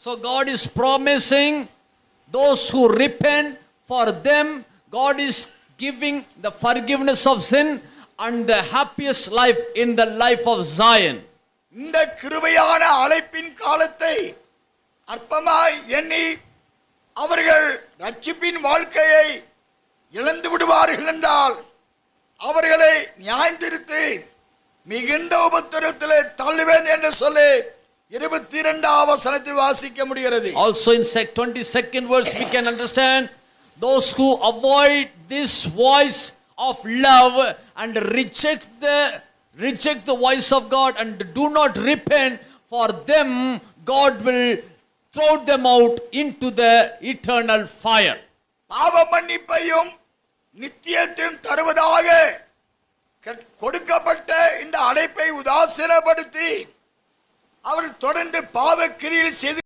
So God is promising those who repent, for them God is giving the forgiveness of sin and the happiest life in the life of Zion. இந்த கிருபையான அழைப்பின் காலத்தை அற்பமாய் எண்ணி அவர்கள் ரட்சிப்பின் வாழ்க்கையை இழந்து விடுவார்கள் என்றால் அவர்களை நியாயந்தீர்த்து மிகுந்த உபத்திரத்திலே தள்ளுவேன் என்று சொல்லி 22ஆம் வசனத்தில் வாசிக்க முடிகிறது. Also in 22nd verse we can understand those who avoid this voice of love and reject the voice of God and do not repent, for them God will throw them out into the eternal fire. பாவ மன்னிப்பையும் நித்தியத்தையும் தருவதாக கொடுக்கப்பட்ட இந்த அழைப்பை உதாசீனப்படுத்தி அவர்கள் தொடர்ந்து பாவக்கிரியில் செய்து